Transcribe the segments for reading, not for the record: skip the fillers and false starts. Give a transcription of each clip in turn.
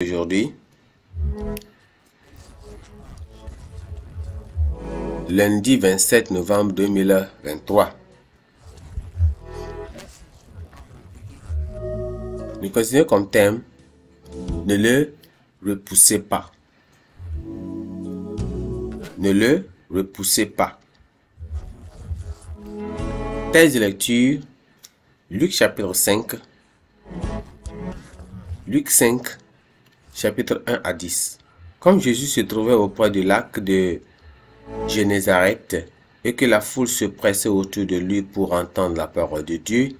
Aujourd'hui, lundi 27 novembre 2023. Nous considérons comme thème ne le repoussez pas. Ne le repoussez pas. Thèse de lecture, Luc chapitre 5, Luc 5, chapitre 1 à 10. Comme Jésus se trouvait auprès du lac de Génézareth et que la foule se pressait autour de lui pour entendre la parole de Dieu,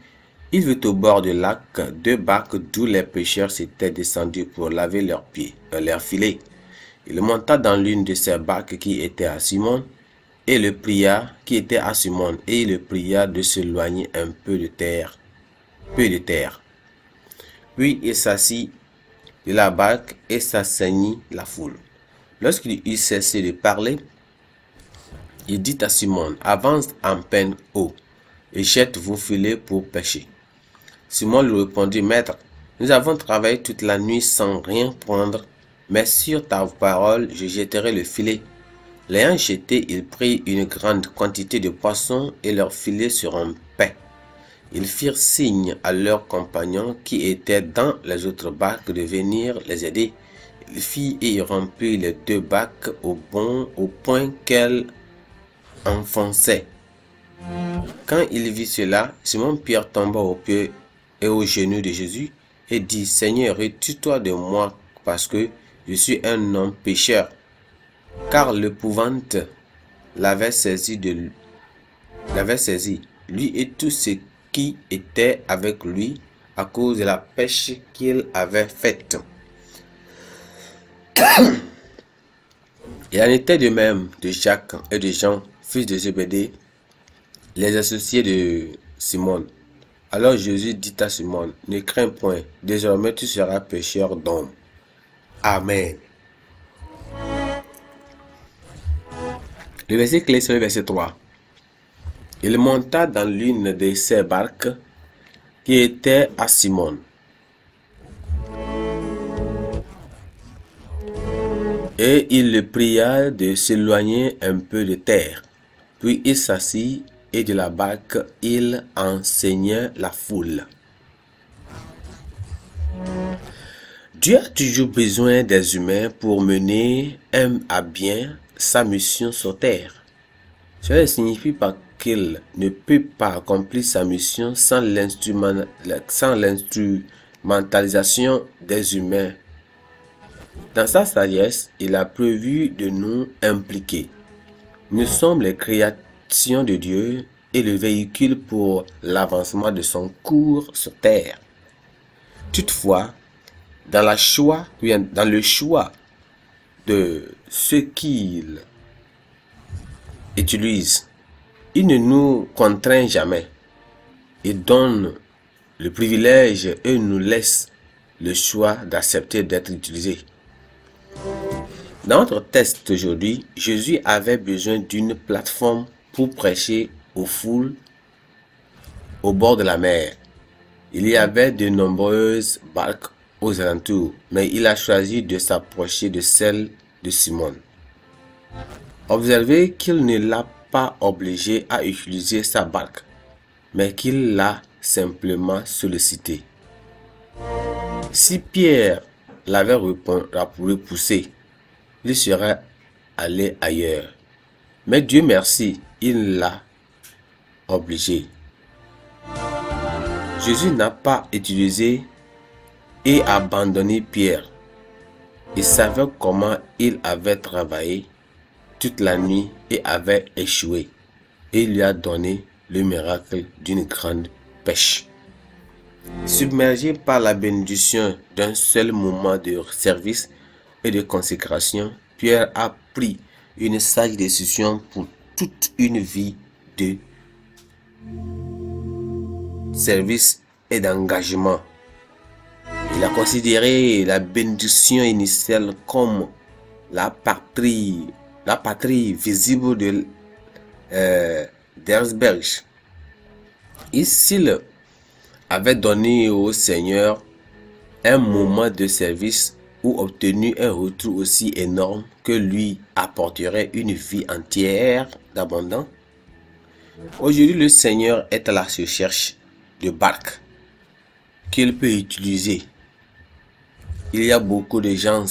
il vit au bord du lac deux barques d'où les pêcheurs s'étaient descendus pour laver leurs pieds, leurs filets. Il monta dans l'une de ces barques qui était à Simon et le pria, et il le pria de s'éloigner un peu de terre. Puis il s'assit de la barque et s'asseignit la foule. Lorsqu'il eut cessé de parler, il dit à Simon, avance en peine haut et jette vos filets pour pêcher. Simon lui répondit, Maître, nous avons travaillé toute la nuit sans rien prendre, mais sur ta parole, je jetterai le filet. L'ayant jeté, il prit une grande quantité de poissons et leurs filets se rompaient. Ils firent signe à leurs compagnons qui étaient dans les autres barques de venir les aider. Il fit et il remplit les deux barques au point qu'elles enfonçaient. Quand il vit cela, Simon-Pierre tomba aux pieds et aux genoux de Jésus et dit, Seigneur, retire-toi de moi parce que je suis un homme pécheur. Car l'épouvante l'avait saisi, lui et tous ceux qui étaient avec lui à cause de la pêche qu'il avait faite. Il en était de même de Jacques et de Jean, fils de Zébédée, les associés de Simon. Alors Jésus dit à Simon, ne crains point, désormais tu seras pêcheur d'hommes. Amen. Le verset clé, c'est le verset 3. Il monta dans l'une de ces barques qui était à Simon. Et il le pria de s'éloigner un peu de terre. Puis il s'assit et de la barque il enseignait la foule. Dieu a toujours besoin des humains pour mener à bien sa mission sur terre. Cela ne signifie pas qu'il ne peut pas accomplir sa mission sans l'instrumentalisation des humains. Dans sa sagesse, il a prévu de nous impliquer. Nous sommes les créations de Dieu et le véhicule pour l'avancement de son cours sur terre. Toutefois, dans le choix de ce qu'il utilise, il ne nous contraint jamais. Il donne le privilège et nous laisse le choix d'accepter d'être utilisé. Dans notre texte aujourd'hui, Jésus avait besoin d'une plateforme pour prêcher aux foules au bord de la mer. Il y avait de nombreuses barques aux alentours, mais il a choisi de s'approcher de celle de Simon. Observez qu'il ne l'a pas obligé à utiliser sa barque, mais qu'il l'a simplement sollicité. Si Pierre l'avait repoussé, il serait allé ailleurs. Mais Dieu merci, il l'a obligé. Jésus n'a pas utilisé et abandonné Pierre. Il savait comment il avait travaillé toute la nuit et avait échoué. Et il lui a donné le miracle d'une grande pêche. Submergé par la bénédiction d'un seul moment de service et de consécration, Pierre a pris une sage décision pour toute une vie de service et d'engagement. Il a considéré la bénédiction initiale comme la patrie visible de d'Erzberg. S'il avait donné au Seigneur un moment de service ou obtenu un retour aussi énorme que lui apporterait une vie entière d'abondance? Aujourd'hui, le Seigneur est à la recherche de barques qu'il peut utiliser. Il y a beaucoup de gens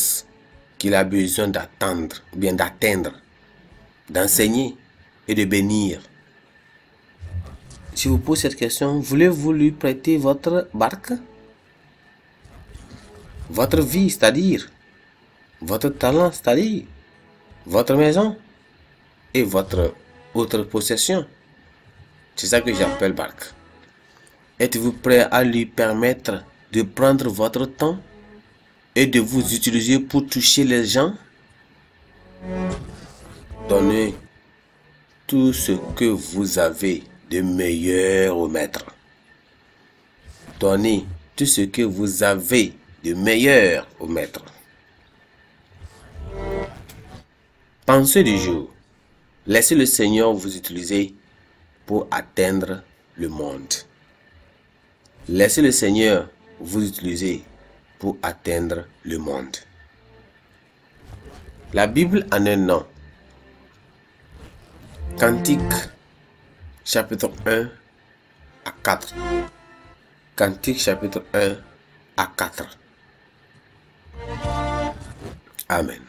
qu'il a besoin d'attendre, bien d'atteindre, d'enseigner et de bénir. Je vous pose cette question, voulez-vous lui prêter votre barque? Votre vie, c'est-à-dire votre talent, c'est-à-dire votre maison et votre autre possession. C'est ça que j'appelle barque. Êtes-vous prêt à lui permettre de prendre votre temps et de vous utiliser pour toucher les gens? Donnez tout ce que vous avez de meilleur au maître. Donnez tout ce que vous avez de meilleur au maître. Pensez du jour. Laissez le Seigneur vous utiliser pour atteindre le monde. Laissez le Seigneur vous utiliser pour atteindre le monde. La Bible en un nom. Cantique, chapitre 1 à 4. Cantique, chapitre 1 à 4. Amen.